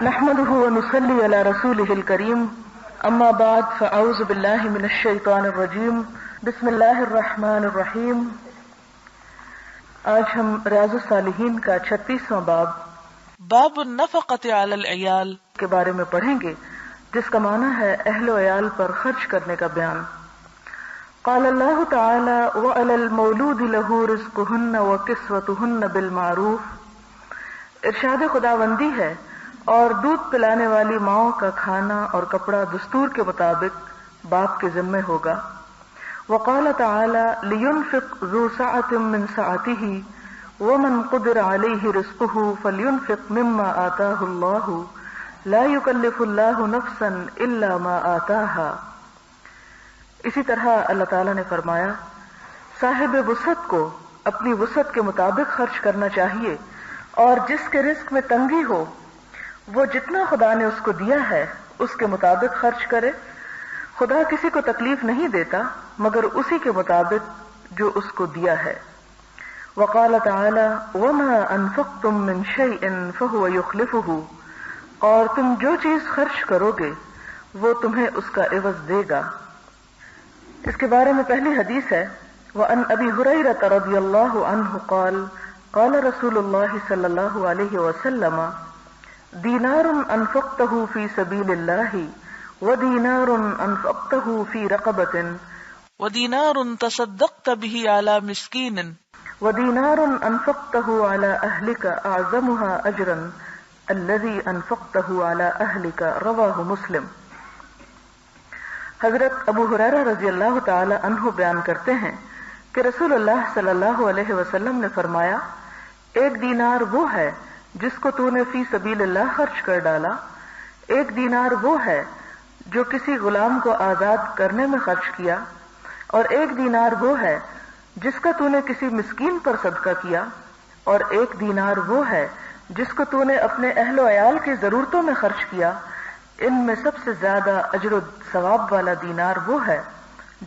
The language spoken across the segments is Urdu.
نحمده ونصلي على رسوله الكريم اما بعد فاعوذ بالله من الشيطان الرجيم بسم الله الرحمن الرحیم. آج ہم ریاض الصالحین کا 36واں باب النفقۃ علی العیال کے بارے میں پڑھیں گے، جس کا معنی ہے اہل و عیال پر خرچ کرنے کا بیان. قال اللہ تعالی وعلی المولود له رزقهن وکسوتهن بالمعروف. ارشاد خداوندی ہے اور دودھ پلانے والی ماؤں کا کھانا اور کپڑا دستور کے مطابق باپ کے ذمے ہوگا. وقال تعالی لینفق ذو سعة من سعته ومن قدر علیہ رزقه فلینفق مما آتاہ اللہ لا یکلف اللہ نفسا الا ما آتاها. اسی طرح اللہ تعالی نے فرمایا صاحب وسعت کو اپنی وسعت کے مطابق خرچ کرنا چاہیے، اور جس کے رزق میں تنگی ہو وہ جتنا خدا نے اس کو دیا ہے اس کے مطابق خرچ کرے. خدا کسی کو تکلیف نہیں دیتا مگر اسی کے مطابق جو اس کو دیا ہے. وقال تعالی وما انفقتم من شیء فهو يخلفه. اور تم جو چیز خرچ کرو گے وہ تمہیں اس کا عوض دے گا. اس کے بارے میں پہلی حدیث ہے وعن ابی ہریرہ رضی اللہ عنہ قال قال رسول اللہ صلی اللہ علیہ وسلم دینار انفقته فی سبیل اللہ ودینار انفقته فی رقبۃ ودینار تصدقت به علی مسکین ودینار انفقته علی اہلک اعظمها اجرا الذی انفقته علی اہلک رواہ مسلم. حضرت ابو ہریرہ رضی اللہ تعالی عنہ بیان کرتے ہیں کہ رسول اللہ صلی اللہ علیہ وسلم نے فرمایا ایک دینار وہ ہے جس کو تو نے فی سبیل اللہ خرچ کر ڈالا، ایک دینار وہ ہے جو کسی غلام کو آزاد کرنے میں خرچ کیا، اور ایک دینار وہ ہے جس کا تو نے کسی مسکین پر صدقہ کیا، اور ایک دینار وہ ہے جس کو تو نے اپنے اہل و عیال کی ضرورتوں میں خرچ کیا. ان میں سب سے زیادہ اجر و ثواب والا دینار وہ ہے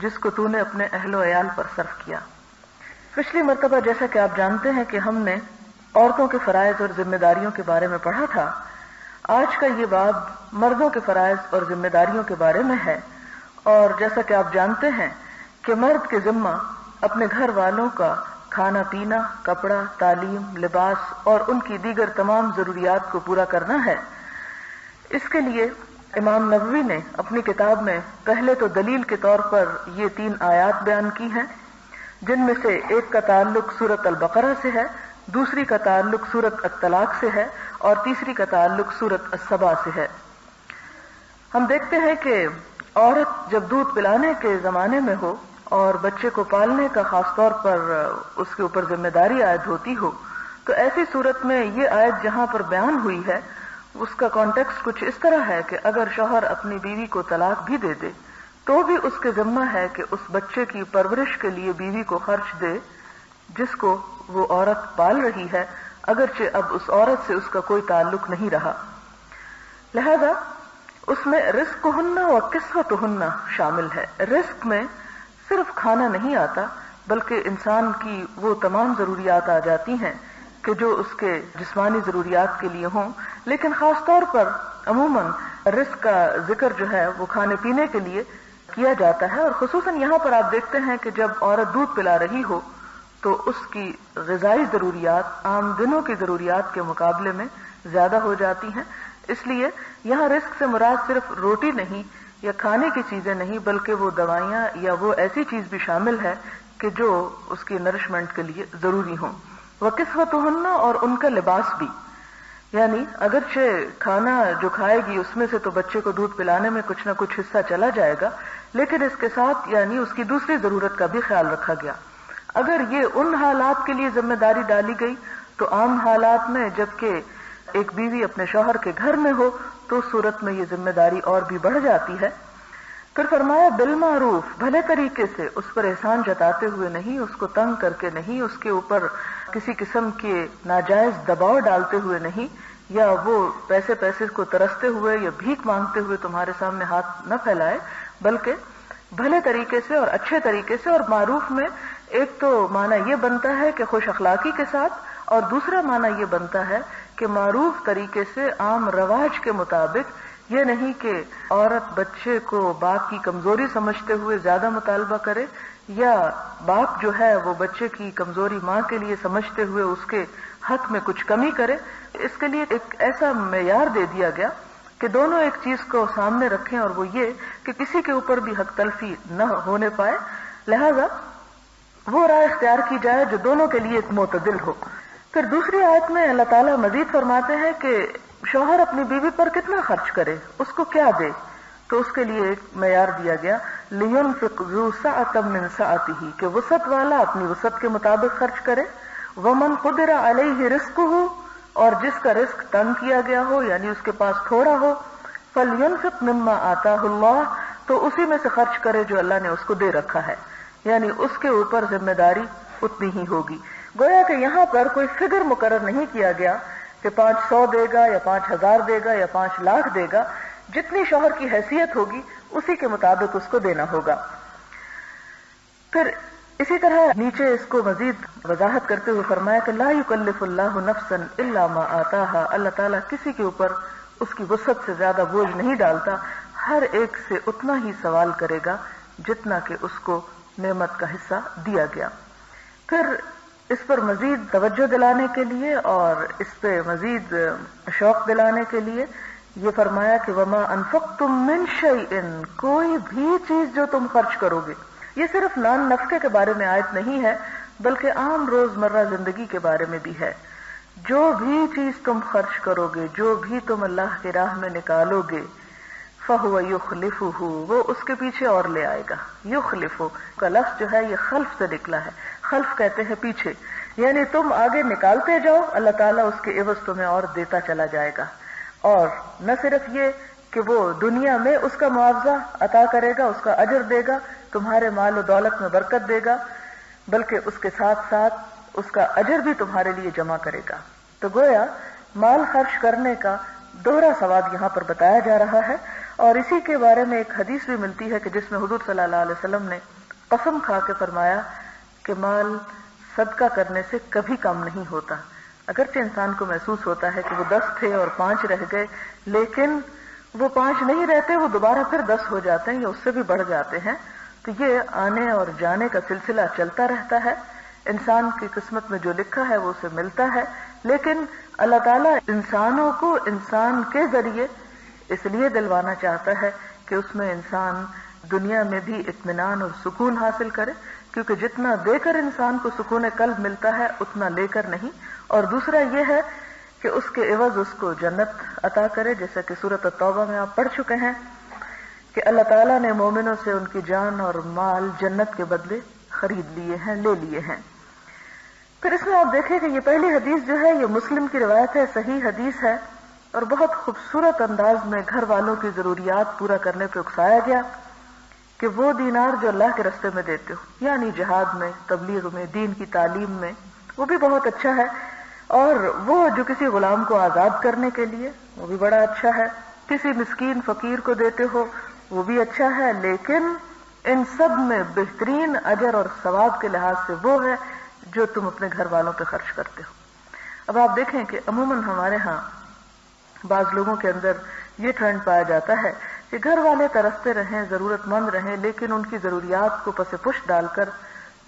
جس کو تو نے اپنے اہل و عیال پر صرف کیا. پچھلی مرتبہ جیسا کہ آپ جانتے ہیں کہ ہم نے عورتوں کے فرائض اور ذمہ داریوں کے بارے میں پڑھا تھا. آج کا یہ باب مردوں کے فرائض اور ذمہ داریوں کے بارے میں ہے، اور جیسا کہ آپ جانتے ہیں کہ مرد کے ذمہ اپنے گھر والوں کا کھانا پینا، کپڑا، تعلیم، لباس اور ان کی دیگر تمام ضروریات کو پورا کرنا ہے. اس کے لیے امام نووی نے اپنی کتاب میں پہلے تو دلیل کے طور پر یہ 3 آیات بیان کی ہیں، جن میں سے ایک کا تعلق سورۃ البقرہ سے ہے، دوسری کا تعلق سورۃ الطلاق سے ہے، اور تیسری کا تعلق سورۃ السبا سے ہے. ہم دیکھتے ہیں کہ عورت جب دودھ پلانے کے زمانے میں ہو اور بچے کو پالنے کا خاص طور پر اس کے اوپر ذمہ داری عائد ہوتی ہو، تو ایسی صورت میں یہ آیت جہاں پر بیان ہوئی ہے اس کا کانٹیکسٹ کچھ اس طرح ہے کہ اگر شوہر اپنی بیوی کو طلاق بھی دے دے تو بھی اس کے ذمہ ہے کہ اس بچے کی پرورش کے لیے بیوی کو خرچ دے جس کو وہ عورت پال رہی ہے، اگرچہ اب اس عورت سے اس کا کوئی تعلق نہیں رہا. لہذا اس میں رزقهن و کسوتهن شامل ہے. رزق میں صرف کھانا نہیں آتا بلکہ انسان کی وہ تمام ضروریات آ جاتی ہیں کہ جو اس کے جسمانی ضروریات کے لیے ہوں، لیکن خاص طور پر عموماً رزق کا ذکر جو ہے وہ کھانے پینے کے لیے کیا جاتا ہے. اور خصوصاً یہاں پر آپ دیکھتے ہیں کہ جب عورت دودھ پلا رہی ہو تو اس کی غذائی ضروریات عام دنوں کی ضروریات کے مقابلے میں زیادہ ہو جاتی ہیں. اس لیے یہاں رزق سے مراد صرف روٹی نہیں یا کھانے کی چیزیں نہیں بلکہ وہ دوائیاں یا وہ ایسی چیز بھی شامل ہے کہ جو اس کی نرشمنٹ کے لیے ضروری ہوں. وَكِسْوَتُهُنَّ اور ان کا لباس بھی، یعنی اگرچہ کھانا جو کھائے گی اس میں سے تو بچے کو دودھ پلانے میں کچھ نہ کچھ حصہ چلا جائے گا، لیکن اس کے ساتھ یعنی اس کی دوسری ضرورت کا بھی خیال رکھا گیا. اگر یہ ان حالات کے لیے ذمہ داری ڈالی گئی تو عام حالات میں جبکہ ایک بیوی اپنے شوہر کے گھر میں ہو تو اس صورت میں یہ ذمہ داری اور بھی بڑھ جاتی ہے. پھر فرمایا بالمعروف، بھلے طریقے سے، اس پر احسان جتاتے ہوئے نہیں، اس کو تنگ کر کے نہیں، اس کے اوپر کسی قسم کے ناجائز دباؤ ڈالتے ہوئے نہیں، یا وہ پیسے کو ترستے ہوئے یا بھیک مانگتے ہوئے تمہارے سامنے ہاتھ نہ پھیلائے، بلکہ بھلے طریقے سے اور اچھے طریقے سے. اور معروف میں ایک تو معنی یہ بنتا ہے کہ خوش اخلاقی کے ساتھ، اور دوسرا معنی یہ بنتا ہے کہ معروف طریقے سے عام رواج کے مطابق، یہ نہیں کہ عورت بچے کو باپ کی کمزوری سمجھتے ہوئے زیادہ مطالبہ کرے، یا باپ جو ہے وہ بچے کی کمزوری ماں کے لیے سمجھتے ہوئے اس کے حق میں کچھ کمی کرے۔ اس کے لیے ایک ایسا معیار دے دیا گیا کہ دونوں ایک چیز کو سامنے رکھیں، اور وہ یہ کہ کسی کے اوپر بھی حق تلفی نہ ہونے پائے، لہذا وہ رائے اختیار کی جائے جو دونوں کے لیے ایک معتدل ہو۔ پھر دوسری آیت میں اللہ تعالیٰ مزید فرماتے ہیں کہ شوہر اپنی بیوی پر کتنا خرچ کرے، اس کو کیا دے، تو اس کے لیے ایک معیار دیا گیا، لِيُنْفِقْ ذُو سَعَةٍ مِّن سَعَتِهِ، کہ وسعت والا اپنی وسعت کے مطابق خرچ کرے، وَمَنْ قُدِرَ عَلَيْهِ رِزْقُهُ، اور جس کا رزق تنگ کیا گیا ہو یعنی اس کے پاس تھوڑا ہو، فَلْيُنْفِقْ مِمَّا آتَاهُ اللَّهُ، تو اسی میں سے خرچ کرے جو اللہ نے اس کو دے رکھا ہے، یعنی اس کے اوپر ذمہ داری اتنی ہی ہوگی۔ گویا کہ یہاں پر کوئی فگر مقرر نہیں کیا گیا کہ 500 دے گا یا 5000 دے گا یا 5 لاکھ دے گا، جتنی شوہر کی حیثیت ہوگی اسی کے مطابق اس کو دینا ہوگا۔ پھر اسی طرح نیچے اس کو مزید وضاحت کرتے ہوئے فرمایا کہ لا یکلف اللہ نفسا الا ما آتاہا، اللہ تعالیٰ کسی کے اوپر اس کی وسعت سے زیادہ بوجھ نہیں ڈالتا، ہر ایک سے اتنا ہی سوال کرے گا جتنا کہ اس کو نعمت کا حصہ دیا گیا۔ پھر اس پر مزید توجہ دلانے کے لیے اور اس پہ مزید شوق دلانے کے لیے یہ فرمایا کہ وما انفقتم من شیء، کوئی بھی چیز جو تم خرچ کرو گے، یہ صرف نان نفقے کے بارے میں آیت نہیں ہے بلکہ عام روزمرہ زندگی کے بارے میں بھی ہے۔ جو بھی چیز تم خرچ کرو گے، جو بھی تم اللہ کی راہ میں نکالو گے، فَهُوَ يُخْلِفُهُ، وہ اس کے پیچھے اور لے آئے گا۔ یخلف کا لفظ جو ہے یہ خلف سے نکلا ہے، خلف کہتے ہیں پیچھے، یعنی تم آگے نکالتے جاؤ، اللہ تعالیٰ اس کے عوض تمہیں اور دیتا چلا جائے گا، اور نہ صرف یہ کہ وہ دنیا میں اس کا معاوضہ عطا کرے گا، اس کا اجر دے گا، تمہارے مال و دولت میں برکت دے گا، بلکہ اس کے ساتھ ساتھ اس کا اجر بھی تمہارے لیے جمع کرے گا۔ تو گویا مال خرچ کرنے کا دوہرا ثواب یہاں پر بتایا جا رہا ہے، اور اسی کے بارے میں ایک حدیث بھی ملتی ہے کہ جس میں حضور صلی اللہ علیہ وسلم نے قسم کھا کے فرمایا کہ مال صدقہ کرنے سے کبھی کم نہیں ہوتا۔ اگرچہ انسان کو محسوس ہوتا ہے کہ وہ 10 تھے اور 5 رہ گئے، لیکن وہ 5 نہیں رہتے، وہ دوبارہ پھر 10 ہو جاتے ہیں یا اس سے بھی بڑھ جاتے ہیں۔ تو یہ آنے اور جانے کا سلسلہ چلتا رہتا ہے، انسان کی قسمت میں جو لکھا ہے وہ اسے ملتا ہے، لیکن اللہ تعالیٰ انسانوں کو انسان کے ذریعے اس لیے دلوانا چاہتا ہے کہ اس میں انسان دنیا میں بھی اطمینان اور سکون حاصل کرے، کیونکہ جتنا دے کر انسان کو سکون قلب ملتا ہے اتنا لے کر نہیں، اور دوسرا یہ ہے کہ اس کے عوض اس کو جنت عطا کرے، جیسا کہ سورۃ التوبہ میں آپ پڑھ چکے ہیں کہ اللہ تعالیٰ نے مومنوں سے ان کی جان اور مال جنت کے بدلے خرید لیے ہیں، لے لیے ہیں۔ پھر اس میں آپ دیکھیں کہ یہ پہلی حدیث جو ہے یہ مسلم کی روایت ہے، صحیح حدیث ہے، اور بہت خوبصورت انداز میں گھر والوں کی ضروریات پورا کرنے پہ اکسایا گیا کہ وہ دینار جو اللہ کے راستے میں دیتے ہو، یعنی جہاد میں، تبلیغ میں، دین کی تعلیم میں، وہ بھی بہت اچھا ہے، اور وہ جو کسی غلام کو آزاد کرنے کے لیے وہ بھی بڑا اچھا ہے، کسی مسکین فقیر کو دیتے ہو وہ بھی اچھا ہے، لیکن ان سب میں بہترین اجر اور ثواب کے لحاظ سے وہ ہے جو تم اپنے گھر والوں پہ خرچ کرتے ہو۔ اب آپ دیکھیں کہ عموماً ہمارے ہاں بعض لوگوں کے اندر یہ ٹرینڈ پایا جاتا ہے کہ گھر والے ترستے رہیں، ضرورت مند رہیں، لیکن ان کی ضروریات کو پس پش ڈال کر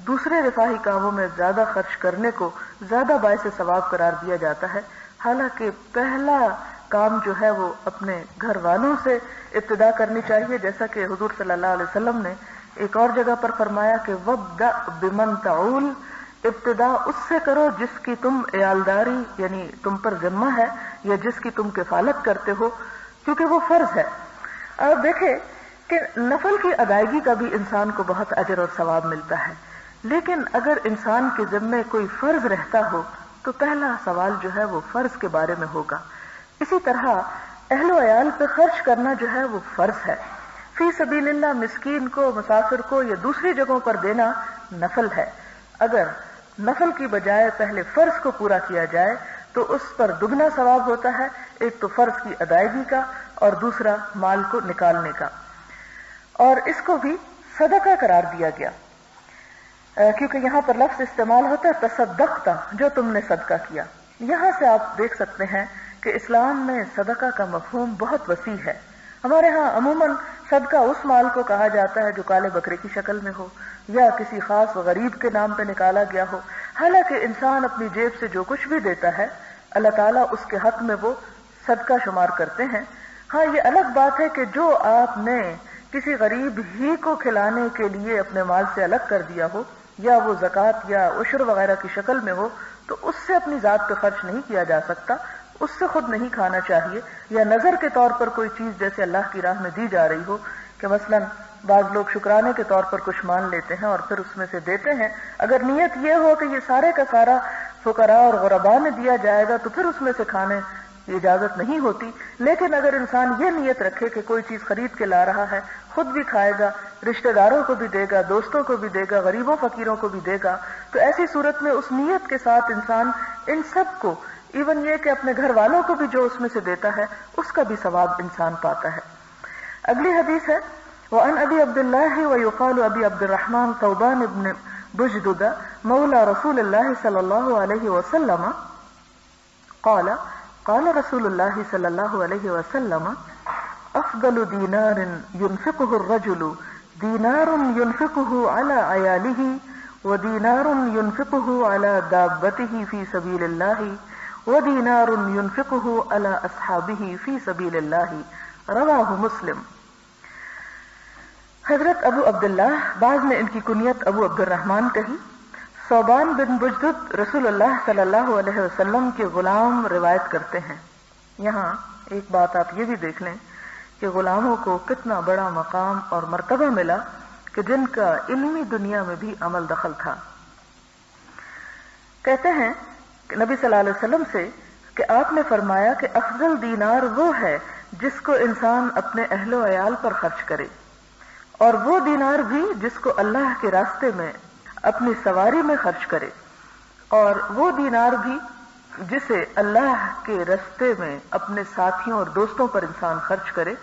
دوسرے رفاہی کاموں میں زیادہ خرچ کرنے کو زیادہ باعث ثواب قرار دیا جاتا ہے، حالانکہ پہلا کام جو ہے وہ اپنے گھر والوں سے ابتدا کرنی چاہیے، جیسا کہ حضور صلی اللہ علیہ وسلم نے ایک اور جگہ پر فرمایا کہ وَابْدَأْ بِمَنْ تَعُولُ، ابتدا اس سے کرو جس کی تم عیالداری یعنی تم پر ذمہ ہے یا جس کی تم کفالت کرتے ہو، کیونکہ وہ فرض ہے۔ اب دیکھیں کہ نفل کی ادائیگی کا بھی انسان کو بہت اجر اور ثواب ملتا ہے، لیکن اگر انسان کے ذمے کوئی فرض رہتا ہو تو پہلا سوال جو ہے وہ فرض کے بارے میں ہوگا۔ اسی طرح اہل و عیال پہ خرچ کرنا جو ہے وہ فرض ہے، فی سبیل اللہ مسکین کو، مسافر کو یا دوسری جگہوں پر دینا نفل ہے۔ اگر نفل کی بجائے پہلے فرض کو پورا کیا جائے تو اس پر دگنا ثواب ہوتا ہے، ایک تو فرض کی ادائیگی کا اور دوسرا مال کو نکالنے کا، اور اس کو بھی صدقہ قرار دیا گیا، کیونکہ یہاں پر لفظ استعمال ہوتا ہے تصدقتا، جو تم نے صدقہ کیا، یہاں سے آپ دیکھ سکتے ہیں کہ اسلام میں صدقہ کا مفہوم بہت وسیع ہے. ہمارے ہاں عموماً صدقہ اس مال کو کہا جاتا ہے جو کالے بکرے کی شکل میں ہو یا کسی خاص غریب کے نام پہ نکالا گیا ہو. حالانکہ انسان اپنی جیب سے جو کچھ بھی دیتا ہے اللہ تعالیٰ اس کے حق میں وہ صدقہ شمار کرتے ہیں. ہاں یہ الگ بات ہے کہ جو آپ نے کسی غریب ہی کو کھلانے کے لیے اپنے مال سے الگ کر دیا ہو یا وہ زکوٰۃ یا عشر وغیرہ کی شکل میں ہو تو اس سے اپنی ذات پہ خرچ نہیں کیا جا سکتا، اس سے خود نہیں کھانا چاہیے. یا نظر کے طور پر کوئی چیز جیسے اللہ کی راہ میں دی جا رہی ہو کہ مثلا بعض لوگ شکرانے کے طور پر کچھ مان لیتے ہیں اور پھر اس میں سے دیتے ہیں. اگر نیت یہ ہو کہ یہ سارے کا سارا فقراء اور غرباء میں دیا جائے گا تو پھر اس میں سے کھانے کی اجازت نہیں ہوتی. لیکن اگر انسان یہ نیت رکھے کہ کوئی چیز خرید کے لا رہا ہے، خود بھی کھائے گا، رشتہ داروں کو بھی دے گا، دوستوں کو بھی دے گا، غریبوں فقیروں کو بھی دے گا، تو ایسی صورت میں اس نیت کے ساتھ انسان ان سب کو، ایون یہ کہ اپنے گھر والوں کو بھی جو اس میں سے دیتا ہے اس کا بھی ثواب انسان پاتا ہے. اگلی حدیث ہے وعن ابی عبد اللہ ویقال ابی عبد الرحمن ثوبان بن بجدد مولى رسول الله صلی اللہ علیہ وسلم قال قال رسول اللہ صلی اللہ علیہ وسلم افضل دینار ينفقه الرجل دینار ينفقه على عياله ودینار ينفقه على دابته في سبيل الله ودینار ينفقه على اصحابه في سبيل الله رواہ مسلم. حضرت ابو عبداللہ، بعض نے ان کی کنیت ابو عبد الرحمن کہی، ثوبان بن بجدد رسول اللہ صلی اللہ علیہ وسلم کے غلام روایت کرتے ہیں. یہاں ایک بات آپ یہ بھی دیکھ لیں کہ غلاموں کو کتنا بڑا مقام اور مرتبہ ملا کہ جن کا علمی دنیا میں بھی عمل دخل تھا. کہتے ہیں کہ نبی صلی اللہ علیہ وسلم سے کہ آپ نے فرمایا کہ افضل دینار وہ ہے جس کو انسان اپنے اہل و عیال پر خرچ کرے، اور وہ دینار بھی جس کو اللہ کے راستے میں اپنی سواری میں خرچ کرے، اور وہ دینار بھی جسے اللہ کے راستے میں اپنے ساتھیوں اور دوستوں پر انسان خرچ کرے.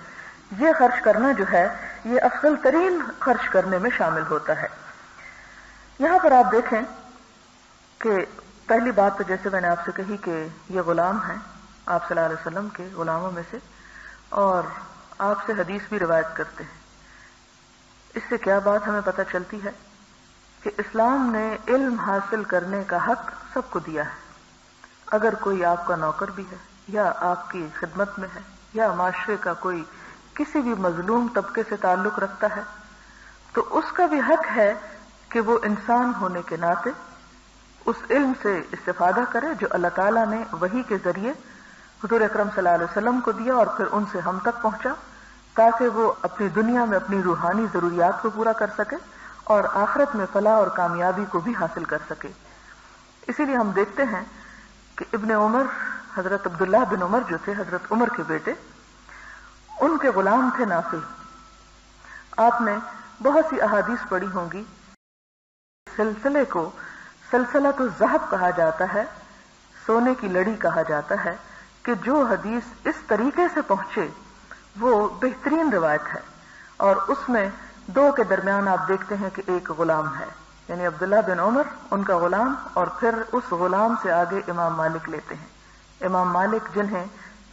یہ خرچ کرنا جو ہے یہ افضل ترین خرچ کرنے میں شامل ہوتا ہے. یہاں پر آپ دیکھیں کہ پہلی بات تو جیسے میں نے آپ سے کہی کہ یہ غلام ہیں آپ صلی اللہ علیہ وسلم کے غلاموں میں سے، اور آپ سے حدیث بھی روایت کرتے ہیں. اس سے کیا بات ہمیں پتہ چلتی ہے کہ اسلام نے علم حاصل کرنے کا حق سب کو دیا ہے. اگر کوئی آپ کا نوکر بھی ہے یا آپ کی خدمت میں ہے یا معاشرے کا کوئی کسی بھی مظلوم طبقے سے تعلق رکھتا ہے تو اس کا بھی حق ہے کہ وہ انسان ہونے کے ناطے اس علم سے استفادہ کرے جو اللہ تعالیٰ نے وحی کے ذریعے حضور اکرم صلی اللہ علیہ وسلم کو دیا اور پھر ان سے ہم تک پہنچا، تاکہ وہ اپنی دنیا میں اپنی روحانی ضروریات کو پورا کر سکے اور آخرت میں فلاح اور کامیابی کو بھی حاصل کر سکے. اسی لیے ہم دیکھتے ہیں کہ ابن عمر، حضرت عبداللہ بن عمر جو تھے حضرت عمر کے بیٹے، ان کے غلام تھے نافع. آپ نے بہت سی احادیث پڑھی ہوں گی. سلسلے کو سلسلۃ الذہب کہا جاتا ہے، سونے کی لڑی کہا جاتا ہے، کہ جو حدیث اس طریقے سے پہنچے وہ بہترین روایت ہے. اور اس میں دو کے درمیان آپ دیکھتے ہیں کہ ایک غلام ہے، یعنی عبداللہ بن عمر ان کا غلام، اور پھر اس غلام سے آگے امام مالک لیتے ہیں. امام مالک جنہیں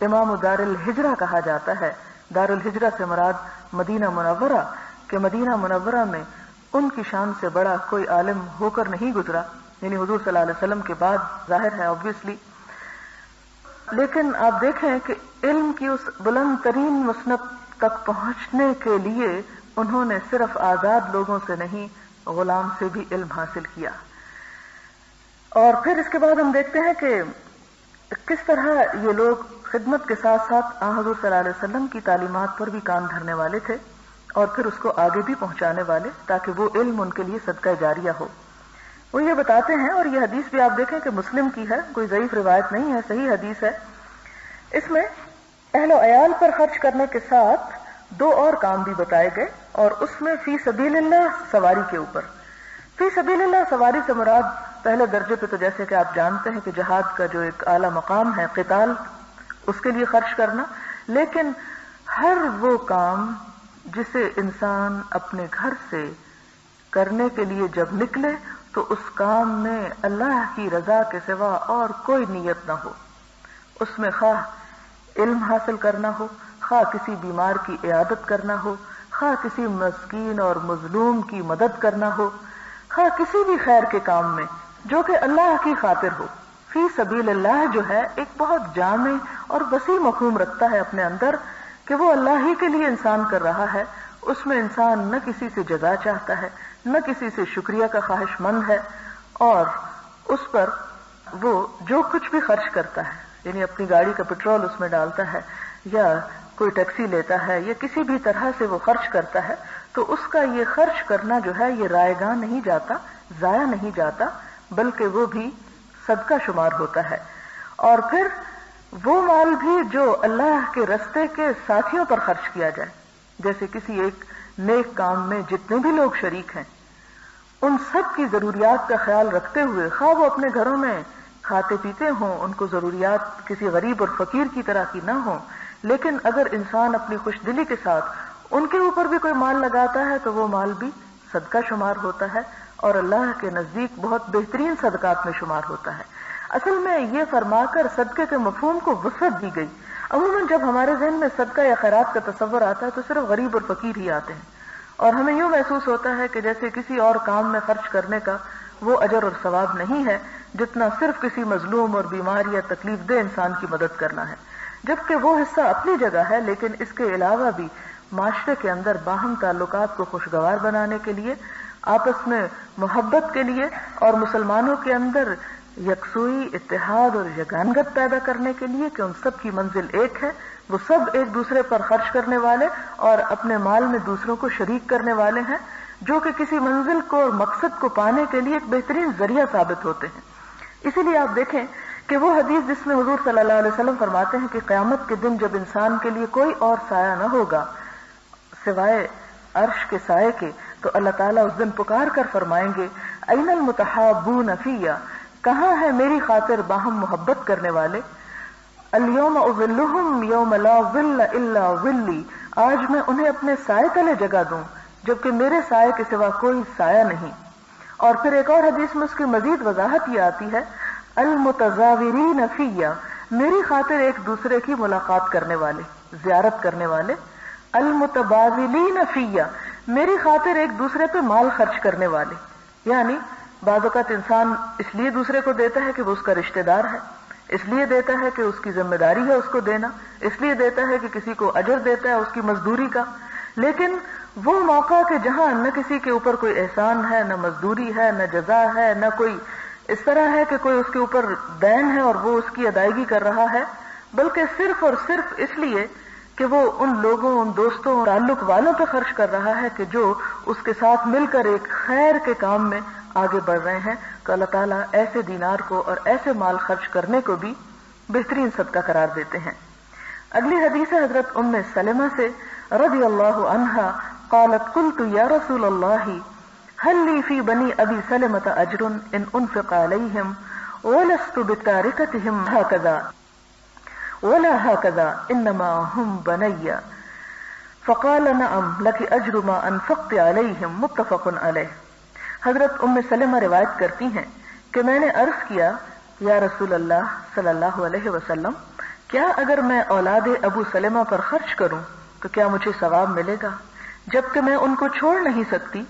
امام دار الہجرہ کہا جاتا ہے، دار الہجرہ سے مراد مدینہ منورہ، کہ مدینہ منورہ میں ان کی شان سے بڑا کوئی عالم ہو کر نہیں گزرا، یعنی حضور صلی اللہ علیہ وسلم کے بعد ظاہر ہے obviously. لیکن آپ دیکھیں کہ علم کی اس بلند ترین مسند تک پہنچنے کے لیے انہوں نے صرف آزاد لوگوں سے نہیں، غلام سے بھی علم حاصل کیا. اور پھر اس کے بعد ہم دیکھتے ہیں کہ کس طرح یہ لوگ خدمت کے ساتھ ساتھ حضور صلی اللہ علیہ وسلم کی تعلیمات پر بھی کام دھرنے والے تھے اور پھر اس کو آگے بھی پہنچانے والے، تاکہ وہ علم ان کے لیے صدقہ جاریہ ہو. وہ یہ بتاتے ہیں، اور یہ حدیث بھی آپ دیکھیں کہ مسلم کی ہے، کوئی ضعیف روایت نہیں ہے، صحیح حدیث ہے. اس میں اہل و عیال پر خرچ کرنے کے ساتھ دو اور کام بھی بتائے گئے، اور اس میں فی سبیل اللہ سواری کے اوپر. فی سبیل اللہ سواری سے مراد پہلے درجے پہ تو جیسے کہ آپ جانتے ہیں کہ جہاد کا جو ایک اعلیٰ مقام ہے قتال، اس کے لیے خرچ کرنا. لیکن ہر وہ کام جسے انسان اپنے گھر سے کرنے کے لیے جب نکلے تو اس کام میں اللہ کی رضا کے سوا اور کوئی نیت نہ ہو. اس میں خواہ علم حاصل کرنا ہو، خواہ کسی بیمار کی عیادت کرنا ہو، خواہ کسی مسکین اور مظلوم کی مدد کرنا ہو، خواہ کسی بھی خیر کے کام میں جو کہ اللہ کی خاطر ہو. فی سبیل اللہ جو ہے ایک بہت جامع اور وسیع مفہوم رکھتا ہے اپنے اندر کہ وہ اللہ ہی کے لیے انسان کر رہا ہے. اس میں انسان نہ کسی سے جزا چاہتا ہے، نہ کسی سے شکریہ کا خواہش مند ہے، اور اس پر وہ جو کچھ بھی خرچ کرتا ہے، یعنی اپنی گاڑی کا پٹرول اس میں ڈالتا ہے یا کوئی ٹیکسی لیتا ہے یا کسی بھی طرح سے وہ خرچ کرتا ہے، تو اس کا یہ خرچ کرنا جو ہے یہ رائے گاہ نہیں جاتا، ضائع نہیں جاتا، بلکہ وہ بھی صدقہ شمار ہوتا ہے. اور پھر وہ مال بھی جو اللہ کے رستے کے ساتھیوں پر خرچ کیا جائے، جیسے کسی ایک نیک کام میں جتنے بھی لوگ شریک ہیں ان سب کی ضروریات کا خیال رکھتے ہوئے، خواہ وہ اپنے گھروں میں کھاتے پیتے ہوں، ان کو ضروریات کسی غریب اور فقیر کی طرح کی نہ ہوں، لیکن اگر انسان اپنی خوش دلی کے ساتھ ان کے اوپر بھی کوئی مال لگاتا ہے تو وہ مال بھی صدقہ شمار ہوتا ہے اور اللہ کے نزدیک بہت بہترین صدقات میں شمار ہوتا ہے. اصل میں یہ فرما کر صدقے کے مفہوم کو وسعت دی گئی. عموماً جب ہمارے ذہن میں صدقہ یا خیرات کا تصور آتا ہے تو صرف غریب اور فقیر ہی آتے ہیں، اور ہمیں یوں محسوس ہوتا ہے کہ جیسے کسی اور کام میں خرچ کرنے کا وہ اجر اور ثواب نہیں ہے جتنا صرف کسی مظلوم اور بیمار یا تکلیف دہ انسان کی مدد کرنا ہے. جبکہ وہ حصہ اپنی جگہ ہے، لیکن اس کے علاوہ بھی معاشرے کے اندر باہم تعلقات کو خوشگوار بنانے کے لیے، آپس میں محبت کے لیے اور مسلمانوں کے اندر یکسوئی، اتحاد اور یگانگت پیدا کرنے کے لیے کہ ان سب کی منزل ایک ہے، وہ سب ایک دوسرے پر خرچ کرنے والے اور اپنے مال میں دوسروں کو شریک کرنے والے ہیں، جو کہ کسی منزل کو اور مقصد کو پانے کے لیے ایک بہترین ذریعہ ثابت ہوتے ہیں. اسی لیے آپ دیکھیں کہ وہ حدیث جس میں حضور صلی اللہ علیہ وسلم فرماتے ہیں کہ قیامت کے دن جب انسان کے لیے کوئی اور سایہ نہ ہوگا سوائے عرش کے سائے کے، تو اللہ تعالیٰ اس دن پکار کر فرمائیں گے این المتحابون فیّ، کہاں ہے میری خاطر باہم محبت کرنے والے؟ الیوم اظلہم یوم لا ظل الا ظلی، آج میں انہیں اپنے سائے تلے جگہ دوں جبکہ میرے سائے کے سوا کوئی سایہ نہیں. اور پھر ایک اور حدیث میں اس کی مزید وضاحت یہ آتی ہے المتزاورین فیّ، میری خاطر ایک دوسرے کی ملاقات کرنے والے، زیارت کرنے والے. المتبادلین فیّ، میری خاطر ایک دوسرے پہ مال خرچ کرنے والے. یعنی بعض اوقات انسان اس لیے دوسرے کو دیتا ہے کہ وہ اس کا رشتہ دار ہے، اس لیے دیتا ہے کہ اس کی ذمہ داری ہے اس کو دینا، اس لیے دیتا ہے کہ کسی کو اجر دیتا ہے اس کی مزدوری کا. لیکن وہ موقع کہ جہاں نہ کسی کے اوپر کوئی احسان ہے، نہ مزدوری ہے، نہ جزا ہے، نہ کوئی اس طرح ہے کہ کوئی اس کے اوپر دین ہے اور وہ اس کی ادائیگی کر رہا ہے، بلکہ صرف اور صرف اس لیے کہ وہ ان لوگوں، ان دوستوں، تعلق والوں پہ خرچ کر رہا ہے کہ جو اس کے ساتھ مل کر ایک خیر کے کام میں آگے بڑھ رہے ہیں، تو اللہ تعالیٰ ایسے دینار کو اور ایسے مال خرچ کرنے کو بھی بہترین صدقہ قرار دیتے ہیں. اگلی حدیث ہے حضرت ام سلمہ سے رضی اللہ عنہا قالت قلت یا رسول اللہ هل لي في بني ابي سلمة اجر ان انفق عليهم ولست بتاركتهم هكذا ولا هكذا انما هم بني، فقال نعم لك اجر ما انفقت عليهم متفق عليه. حضرت ام سلمہ روایت کرتی ہیں کہ میں نے عرض کیا یا رسول اللہ صلی اللہ علیہ وسلم، کیا اگر میں اولاد ابو سلمہ پر خرچ کروں تو کیا مجھے ثواب ملے گا، جبکہ میں ان کو چھوڑ نہیں سکتی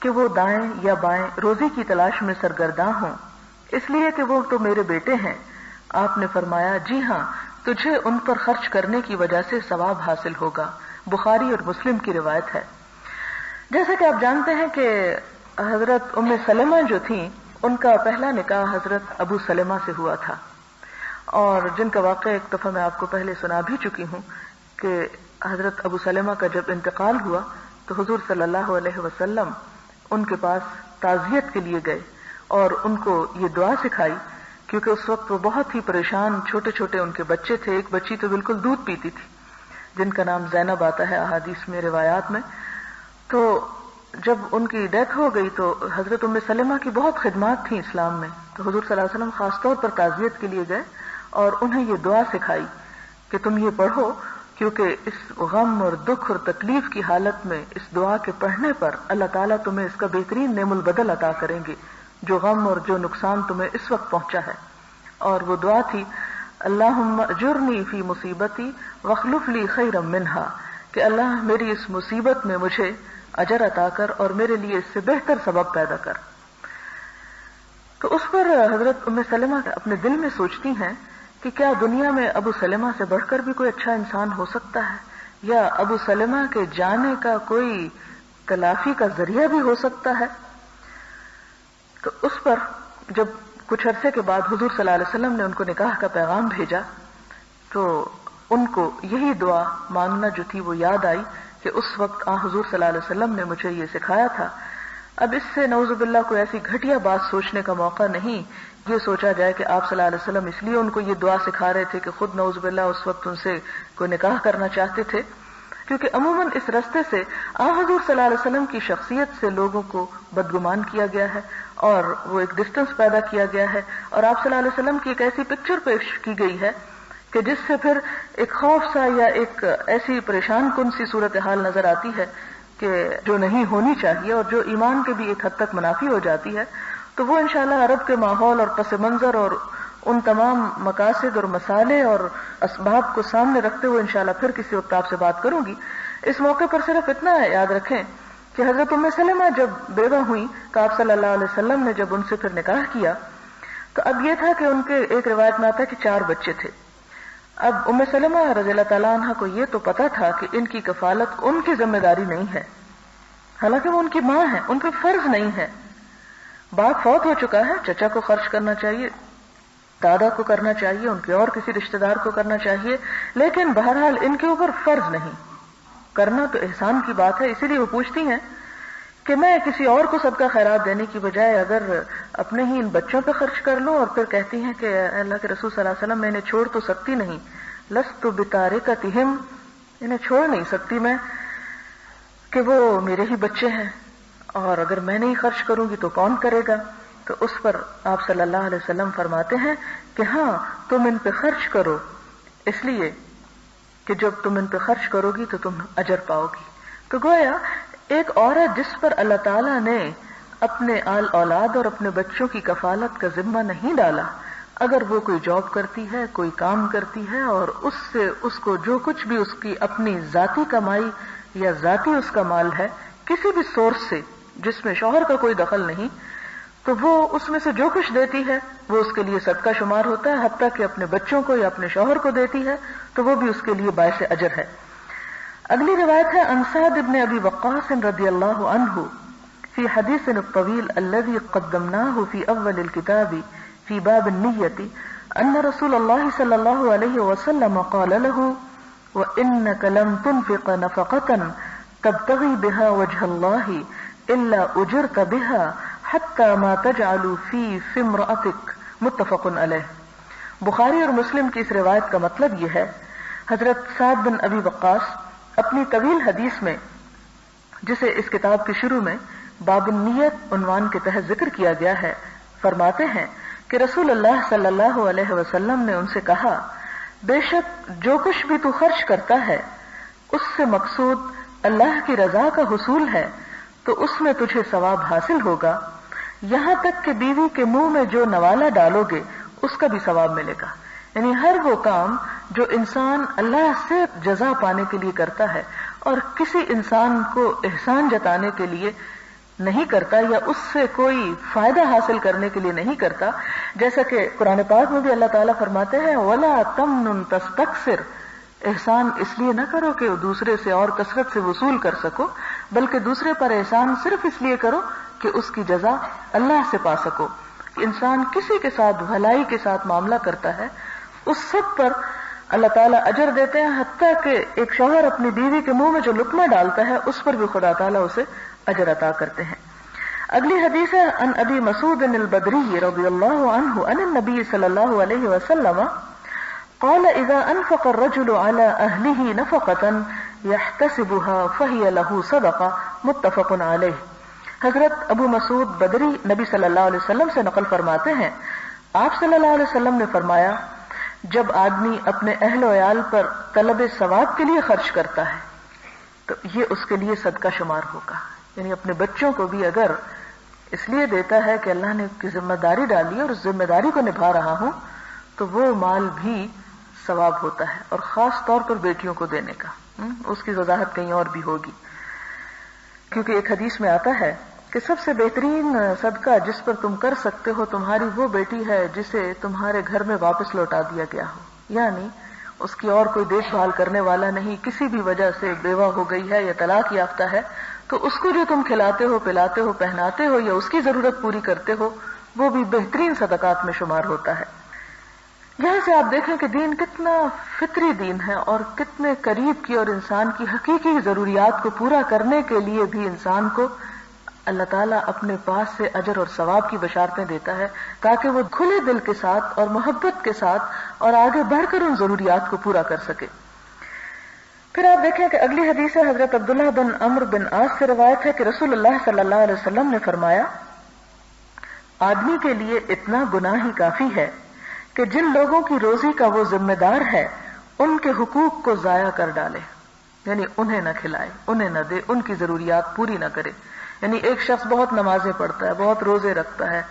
کہ وہ دائیں یا بائیں روزی کی تلاش میں سرگرداں ہوں، اس لیے کہ وہ تو میرے بیٹے ہیں. آپ نے فرمایا جی ہاں، تجھے ان پر خرچ کرنے کی وجہ سے ثواب حاصل ہوگا. بخاری اور مسلم کی روایت ہے. جیسا کہ آپ جانتے ہیں کہ حضرت ام سلمہ جو تھیں ان کا پہلا نکاح حضرت ابو سلمہ سے ہوا تھا، اور جن کا واقعہ ایک دفعہ میں آپ کو پہلے سنا بھی چکی ہوں کہ حضرت ابو سلمہ کا جب انتقال ہوا تو حضور صلی اللہ علیہ وسلم ان کے پاس تعزیت کے لیے گئے اور ان کو یہ دعا سکھائی، کیونکہ اس وقت وہ بہت ہی پریشان، چھوٹے چھوٹے ان کے بچے تھے. ایک بچی تو بالکل دودھ پیتی تھی جن کا نام زینب آتا ہے احادیث میں، روایات میں. تو جب ان کی ڈیتھ ہو گئی تو حضرت ام سلمہ کی بہت خدمات تھیں اسلام میں، تو حضور صلی اللہ علیہ وسلم خاص طور پر تعزیت کے لیے گئے اور انہیں یہ دعا سکھائی کہ تم یہ پڑھو، کیونکہ اس غم اور دکھ اور تکلیف کی حالت میں اس دعا کے پڑھنے پر اللہ تعالیٰ تمہیں اس کا بہترین نعم البدل عطا کریں گے. جو غم اور جو نقصان تمہیں اس وقت پہنچا ہے. اور وہ دعا تھی اللہم اجرنی فی مصیبتی واخلف لی خیرا منہا، کہ اللہ میری اس مصیبت میں مجھے اجر عطا کر اور میرے لیے اس سے بہتر سبب پیدا کر. تو اس پر حضرت ام سلمہ اپنے دل میں سوچتی ہیں کہ کیا دنیا میں ابو سلمہ سے بڑھ کر بھی کوئی اچھا انسان ہو سکتا ہے، یا ابو سلمہ کے جانے کا کوئی تلافی کا ذریعہ بھی ہو سکتا ہے. تو اس پر جب کچھ عرصے کے بعد حضور صلی اللہ علیہ وسلم نے ان کو نکاح کا پیغام بھیجا تو ان کو یہی دعا مانگنا جو تھی وہ یاد آئی کہ اس وقت حضور صلی اللہ علیہ وسلم نے مجھے یہ سکھایا تھا. اب اس سے نعوذ باللہ کوئی ایسی گھٹیا بات سوچنے کا موقع نہیں یہ سوچا جائے کہ آپ صلی اللہ علیہ وسلم اس لیے ان کو یہ دعا سکھا رہے تھے کہ خود نعوذ باللہ اس وقت ان سے کوئی نکاح کرنا چاہتے تھے، کیونکہ عموماً اس رستے سے حضور صلی اللہ علیہ وسلم کی شخصیت سے لوگوں کو بدگمان کیا گیا ہے اور وہ ایک ڈسٹنس پیدا کیا گیا ہے، اور آپ صلی اللہ علیہ وسلم کی ایک ایسی پکچر پیش کی گئی ہے کہ جس سے پھر ایک خوف سا یا ایک ایسی پریشان کن سی صورتحال نظر آتی ہے کہ جو نہیں ہونی چاہیے اور جو ایمان کے بھی ایک حد تک منافی ہو جاتی ہے. تو وہ انشاءاللہ عرب کے ماحول اور پس منظر اور ان تمام مقاصد اور مسالے اور اسباب کو سامنے رکھتے ہوئے انشاءاللہ پھر کسی وقت آپ سے بات کروں گی. اس موقع پر صرف اتنا یاد رکھیں کہ حضرت ام سلمہ جب بیوہ ہوئی کہ آپ صلی اللہ علیہ وسلم نے جب ان سے پھر نکاح کیا تو اب یہ تھا کہ ان کے ایک روایت میں آتا ہے کہ 4 بچے تھے. اب ام سلمہ رضی اللہ تعالیٰ عنہ کو یہ تو پتا تھا کہ ان کی کفالت ان کی ذمہ داری نہیں ہے، حالانکہ وہ ان کی ماں ہے، ان پہ فرض نہیں ہے. باپ فوت ہو چکا ہے، چچا کو خرچ کرنا چاہیے، دادا کو کرنا چاہیے، ان کے اور کسی رشتہ دار کو کرنا چاہیے، لیکن بہرحال ان کے اوپر فرض نہیں. کرنا تو احسان کی بات ہے، اسی لیے وہ پوچھتی ہیں کہ میں کسی اور کو صدقہ خیرات دینے کی بجائے اگر اپنے ہی ان بچوں پہ خرچ کر لوں. اور پھر کہتی ہیں کہ اللہ کے رسول صلی اللہ علیہ وسلم میں انہیں چھوڑ تو سکتی نہیں، لست بتارکتہم، انہیں چھوڑ نہیں سکتی میں کہ وہ میرے ہی بچے ہیں، اور اگر میں نہیں خرچ کروں گی تو کون کرے گا. تو اس پر آپ صلی اللہ علیہ وسلم فرماتے ہیں کہ ہاں تم ان پہ خرچ کرو، اس لیے کہ جب تم ان پہ خرچ کرو گی تو تم اجر پاؤ گی. تو گویا ایک عورت جس پر اللہ تعالیٰ نے اپنے آل اولاد اور اپنے بچوں کی کفالت کا ذمہ نہیں ڈالا، اگر وہ کوئی جاب کرتی ہے، کوئی کام کرتی ہے اور اس سے اس کو جو کچھ بھی اس کی اپنی ذاتی کمائی یا ذاتی اس کا مال ہے کسی بھی سورس سے جس میں شوہر کا کوئی دخل نہیں، تو وہ اس میں سے جو کچھ دیتی ہے وہ اس کے لیے صدقہ شمار ہوتا ہے، حتیٰ کہ اپنے بچوں کو یا اپنے شوہر کو دیتی ہے تو وہ بھی اس کے لیے باعث اجر ہے. اگلی روایت ہے عن سعد بن ابی وقاص رضی اللہ عنہ فی حدیث الطویل الذي قدمناه في اول الكتاب في باب النیة ان رسول اللہ صلی اللہ علیہ وسلم قال له وانك لم تنفق نفقة تبتغي بها وجه الله الا اجرت بها حتى ما تجعل في امرأتك متفق علیہ. بخاری اور مسلم کی اس روایت کا مطلب یہ ہے، حضرت سعد بن ابی وقاص اپنی طویل حدیث میں جسے اس کتاب کے شروع میں باب النیت عنوان کے تحت ذکر کیا گیا ہے، فرماتے ہیں کہ رسول اللہ صلی اللہ علیہ وسلم نے ان سے کہا بے شک جو کچھ بھی تو خرچ کرتا ہے اس سے مقصود اللہ کی رضا کا حصول ہے تو اس میں تجھے ثواب حاصل ہوگا، یہاں تک کہ بیوی کے منہ میں جو نوالا ڈالو گے اس کا بھی ثواب ملے گا. یعنی ہر وہ کام جو انسان اللہ سے جزا پانے کے لیے کرتا ہے اور کسی انسان کو احسان جتانے کے لیے نہیں کرتا یا اس سے کوئی فائدہ حاصل کرنے کے لیے نہیں کرتا، جیسا کہ قرآن پاک میں بھی اللہ تعالیٰ فرماتے ہیں وَلَا تَمْنُن تَسْتَكْثِرْ، احسان اس لیے نہ کرو کہ دوسرے سے اور کثرت سے وصول کر سکو، بلکہ دوسرے پر احسان صرف اس لیے کرو کہ اس کی جزا اللہ سے پا سکو. انسان کسی کے ساتھ بھلائی کے ساتھ معاملہ کرتا ہے اس سب پر اللہ تعالیٰ اجر دیتے ہیں، حتیٰ کہ ایک شوہر اپنی بیوی کے منہ میں جو لقمہ ڈالتا ہے اس پر بھی خدا تعالیٰ اسے اجر عطا کرتے ہیں. اگلی حدیث ہے عن ابی مسعود البدری رضی اللہ عنہ عن النبی صلی اللہ علیہ وسلم قال اذا انفق الرجل على اهله نفقة يحتسبها فهي له صدقة متفق علیہ. حضرت ابو مسعود بدری نبی صلی اللہ علیہ وسلم سے نقل فرماتے ہیں، آپ صلی اللہ علیہ وسلم نے فرمایا جب آدمی اپنے اہل و عیال پر طلب ثواب کے لیے خرچ کرتا ہے تو یہ اس کے لیے صدقہ شمار ہوگا. یعنی اپنے بچوں کو بھی اگر اس لیے دیتا ہے کہ اللہ نے کی ذمہ داری ڈالی اور اس ذمہ داری کو نبھا رہا ہوں تو وہ مال بھی ثواب ہوتا ہے، اور خاص طور پر بیٹیوں کو دینے کا۔ اس کی وضاحت کہیں اور بھی ہوگی، کیونکہ ایک حدیث میں آتا ہے کہ سب سے بہترین صدقہ جس پر تم کر سکتے ہو تمہاری وہ بیٹی ہے جسے تمہارے گھر میں واپس لوٹا دیا گیا ہو، یعنی اس کی اور کوئی دیکھ بھال کرنے والا نہیں، کسی بھی وجہ سے بیوہ ہو گئی ہے یا طلاق یافتہ ہے، تو اس کو جو تم کھلاتے ہو، پلاتے ہو، پہناتے ہو یا اس کی ضرورت پوری کرتے ہو، وہ بھی بہترین صدقات میں شمار ہوتا ہے۔ یہاں سے آپ دیکھیں کہ دین کتنا فطری دین ہے اور کتنے قریب کی، اور انسان کی حقیقی ضروریات کو پورا کرنے کے لیے بھی انسان کو اللہ تعالیٰ اپنے پاس سے اجر اور ثواب کی بشارتیں دیتا ہے تاکہ وہ کھلے دل کے ساتھ اور محبت کے ساتھ اور آگے بڑھ کر ان ضروریات کو پورا کر سکے۔ پھر آپ دیکھیں کہ اگلی حدیث ہے حضرت عبداللہ بن عمرو بن عاص سے روایت ہے کہ رسول اللہ صلی اللہ علیہ وسلم نے فرمایا، آدمی کے لیے اتنا گناہ ہی کافی ہے کہ جن لوگوں کی روزی کا وہ ذمہ دار ہے ان کے حقوق کو ضائع کر ڈالے، یعنی انہیں نہ کھلائے، انہیں نہ دے، ان کی ضروریات پوری نہ کرے۔ یعنی ایک شخص بہت نمازیں پڑھتا ہے، بہت روزے رکھتا ہے،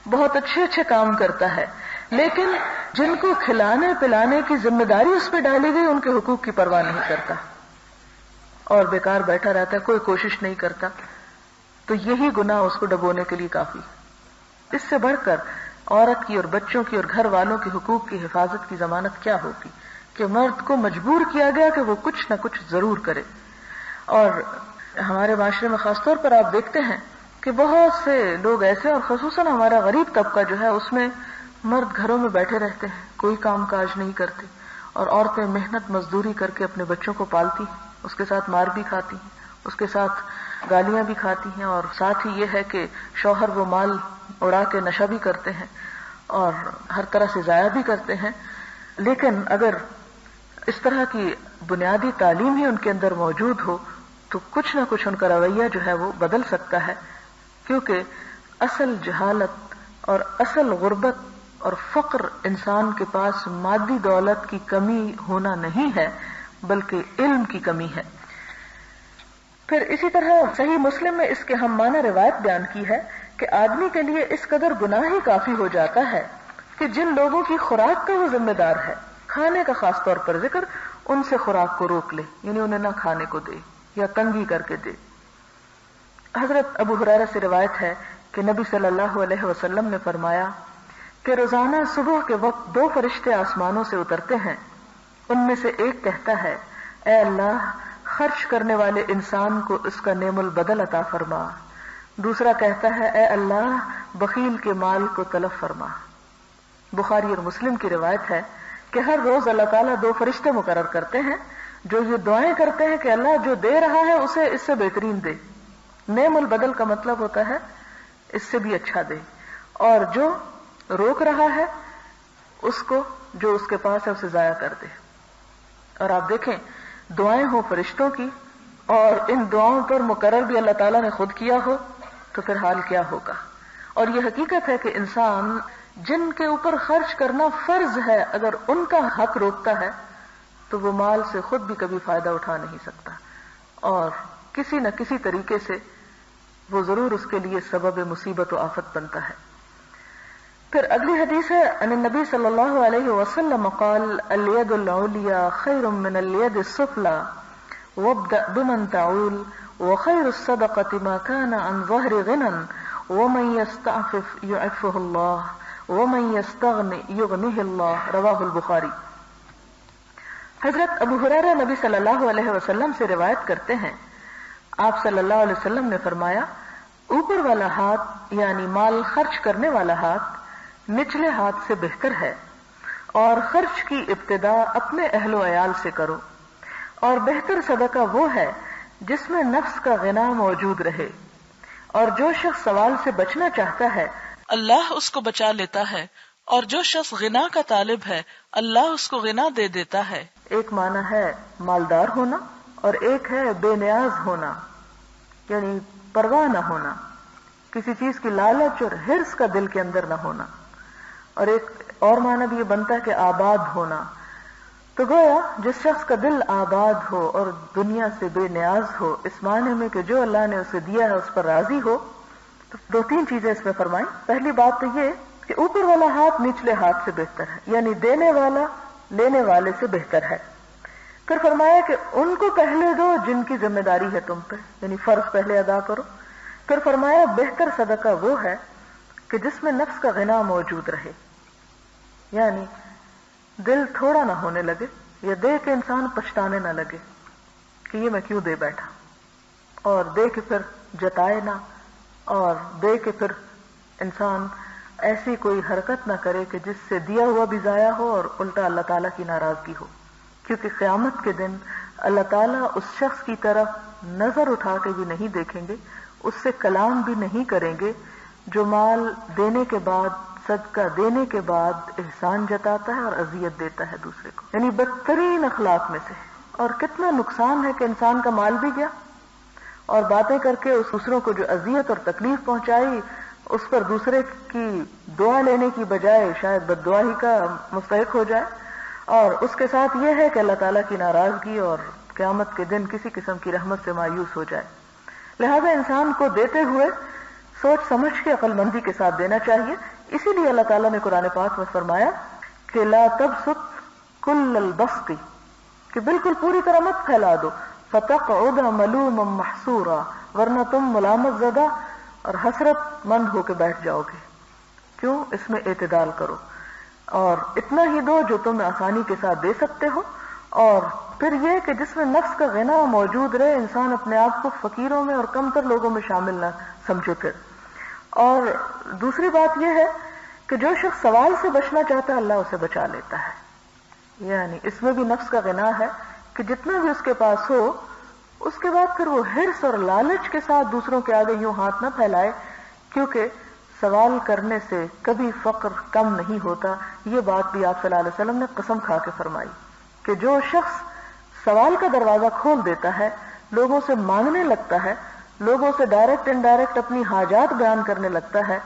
بہت اچھے اچھے کام کرتا ہے، لیکن جن کو کھلانے پلانے کی ذمہ داری اس پہ ڈالی گئی ان کے حقوق کی پرواہ نہیں کرتا اور بیکار بیٹھا رہتا ہے، کوئی کوشش نہیں کرتا، تو یہی گناہ اس کو ڈبونے کے لیے کافی۔ اس سے بڑھ کر عورت کی اور بچوں کی اور گھر والوں کے حقوق کی حفاظت کی ضمانت کیا ہوگی کہ مرد کو مجبور کیا گیا کہ وہ کچھ نہ کچھ ضرور کرے۔ اور ہمارے معاشرے میں خاص طور پر آپ دیکھتے ہیں کہ بہت سے لوگ ایسے، اور خصوصاً ہمارا غریب طبقہ جو ہے اس میں مرد گھروں میں بیٹھے رہتے ہیں، کوئی کام کاج نہیں کرتے، اور عورتیں محنت مزدوری کر کے اپنے بچوں کو پالتی ہیں، اس کے ساتھ مار بھی کھاتی ہیں، اس کے ساتھ گالیاں بھی کھاتی ہیں، اور ساتھ ہی یہ ہے کہ شوہر وہ مال اڑا کے نشہ بھی کرتے ہیں اور ہر طرح سے ضائع بھی کرتے ہیں۔ لیکن اگر اس طرح کی بنیادی تعلیم ہی ان کے اندر موجود ہو تو کچھ نہ کچھ ان کا رویہ جو ہے وہ بدل سکتا ہے، کیونکہ اصل جہالت اور اصل غربت اور فقر انسان کے پاس مادی دولت کی کمی ہونا نہیں ہے بلکہ علم کی کمی ہے۔ پھر اسی طرح صحیح مسلم میں اس کے ہم معنی روایت بیان کی ہے کہ آدمی کے لیے اس قدر گناہ ہی کافی ہو جاتا ہے کہ جن لوگوں کی خوراک کا وہ ذمہ دار ہے، کھانے کا خاص طور پر ذکر، ان سے خوراک کو روک لے، یعنی انہیں نہ کھانے کو دے یا تنگی کر کے دے۔ حضرت ابو ہریرہ سے روایت ہے کہ نبی صلی اللہ علیہ وسلم نے فرمایا کہ روزانہ صبح کے وقت 2 فرشتے آسمانوں سے اترتے ہیں، ان میں سے ایک کہتا ہے، اے اللہ خرچ کرنے والے انسان کو اس کا نعم البدل عطا فرما، دوسرا کہتا ہے، اے اللہ بخیل کے مال کو تلف فرما۔ بخاری اور مسلم کی روایت ہے کہ ہر روز اللہ تعالیٰ 2 فرشتے مقرر کرتے ہیں جو یہ دعائیں کرتے ہیں کہ اللہ جو دے رہا ہے اسے اس سے بہترین دے، نعم البدل کا مطلب ہوتا ہے اس سے بھی اچھا دے، اور جو روک رہا ہے اس کو جو اس کے پاس ہے اسے ضائع کر دے۔ اور آپ دیکھیں دعائیں ہوں فرشتوں کی اور ان دعاؤں پر مقرر بھی اللہ تعالیٰ نے خود کیا ہو تو پھر حال کیا ہوگا۔ اور یہ حقیقت ہے کہ انسان جن کے اوپر خرچ کرنا فرض ہے اگر ان کا حق روکتا ہے تو وہ مال سے خود بھی کبھی فائدہ اٹھا نہیں سکتا، اور کسی نہ کسی طریقے سے وہ ضرور اس کے لیے سبب مصیبت و آفت بنتا ہے۔ پھر اگلی حدیث ہے ان النبی صلی اللہ علیہ وسلم قال الید العلیا خیر من الید السفلی وابدأ بمن تعول وخیر الصدقة ما كان عن ظہر غنى ومن يستعفف يعفه الله ومن يستغن يغنه الله رواہ البخاری۔ حضرت ابو ہریرہ نبی صلی اللہ علیہ وسلم سے روایت کرتے ہیں، آپ صلی اللہ علیہ وسلم نے فرمایا، اوپر والا ہاتھ یعنی مال خرچ کرنے والا ہاتھ نچلے ہاتھ سے بہتر ہے، اور خرچ کی ابتدا اپنے اہل و عیال سے کرو، اور بہتر صدقہ وہ ہے جس میں نفس کا غنا موجود رہے، اور جو شخص سوال سے بچنا چاہتا ہے اللہ اس کو بچا لیتا ہے، اور جو شخص غنا کا طالب ہے اللہ اس کو غنا دے دیتا ہے۔ ایک معنی ہے مالدار ہونا اور ایک ہے بے نیاز ہونا، یعنی پرواہ نہ ہونا، کسی چیز کی لالچ اور حرص کا دل کے اندر نہ ہونا، اور ایک اور معنی بھی یہ بنتا ہے کہ آباد ہونا۔ تو گویا جس شخص کا دل آباد ہو اور دنیا سے بے نیاز ہو، اس معنی میں کہ جو اللہ نے اسے دیا ہے اس پر راضی ہو، تو 2-3 چیزیں اس میں فرمائیں. پہلی بات تو یہ کہ اوپر والا ہاتھ نچلے ہاتھ سے بہتر ہے، یعنی دینے والا لینے والے سے بہتر ہے. پھر فرمایا کہ ان کو پہلے دو جن کی ذمہ داری ہے تم پہ، یعنی فرض پہلے ادا کرو. پھر فرمایا بہتر صدقہ وہ ہے کہ جس میں نفس کا غنا موجود رہے، یعنی دل تھوڑا نہ ہونے لگے، یا دے کے انسان پچھتانے نہ لگے کہ یہ میں کیوں دے بیٹھا، اور دے کے پھر جتائے نہ، اور دے کے پھر انسان ایسی کوئی حرکت نہ کرے کہ جس سے دیا ہوا بھی ضائع ہو اور الٹا اللہ تعالیٰ کی ناراضگی ہو. کیونکہ قیامت کے دن اللہ تعالیٰ اس شخص کی طرف نظر اٹھا کے بھی نہیں دیکھیں گے، اس سے کلام بھی نہیں کریں گے جو مال دینے کے بعد، صدقہ دینے کے بعد احسان جتاتا ہے اور اذیت دیتا ہے دوسرے کو، یعنی بدترین اخلاق میں سے. اور کتنا نقصان ہے کہ انسان کا مال بھی گیا اور باتیں کر کے اس دوسروں کو جو اذیت اور تکلیف پہنچائی اس پر دوسرے کی دعا لینے کی بجائے شاید بد دعا ہی کا مستحق ہو جائے، اور اس کے ساتھ یہ ہے کہ اللہ تعالیٰ کی ناراضگی اور قیامت کے دن کسی قسم کی رحمت سے مایوس ہو جائے. لہذا انسان کو دیتے ہوئے سوچ سمجھ کے عقل مندی کے ساتھ دینا چاہیے. اسی لیے اللہ تعالیٰ نے قرآن پاک میں فرمایا کہ لا تبسط کل البسط، کہ بالکل پوری طرح مت پھیلا دو، فتقعد ملوما محسورا، ورنہ تم ملامت زدہ اور حسرت مند ہو کے بیٹھ جاؤ گے. کیوں؟ اس میں اعتدال کرو، اور اتنا ہی دو جو تم آسانی کے ساتھ دے سکتے ہو. اور پھر یہ کہ جس میں نفس کا غنا موجود رہے، انسان اپنے آپ کو فقیروں میں اور کمتر لوگوں میں شامل نہ سمجھے پھر. اور دوسری بات یہ ہے کہ جو شخص سوال سے بچنا چاہتا ہے اللہ اسے بچا لیتا ہے. یعنی اس میں بھی نفس کا غنا ہے کہ جتنا بھی اس کے پاس ہو، اس کے بعد پھر وہ حرص اور لالچ کے ساتھ دوسروں کے آگے یوں ہاتھ نہ پھیلائے، کیونکہ سوال کرنے سے کبھی فقر کم نہیں ہوتا. یہ بات بھی آپ صلی اللہ علیہ وسلم نے قسم کھا کے فرمائی کہ جو شخص سوال کا دروازہ کھول دیتا ہے، لوگوں سے مانگنے لگتا ہے، لوگوں سے ڈائریکٹ انڈائریکٹ اپنی حاجات بیان کرنے لگتا ہے،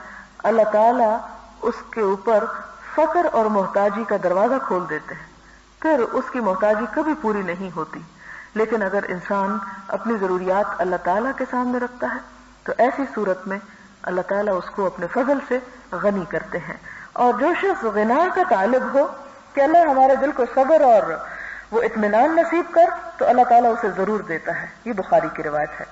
اللہ تعالیٰ اس کے اوپر فقر اور محتاجی کا دروازہ کھول دیتے ہیں. پھر اس کی محتاجی کبھی پوری نہیں ہوتی. لیکن اگر انسان اپنی ضروریات اللہ تعالیٰ کے سامنے رکھتا ہے تو ایسی صورت میں اللہ تعالیٰ اس کو اپنے فضل سے غنی کرتے ہیں. اور جو شخص غنا کا طالب ہو کہ اللہ ہمارے دل کو صبر اور وہ اطمینان نصیب کر، تو اللہ تعالیٰ اسے ضرور دیتا ہے. یہ بخاری کی روایت ہے.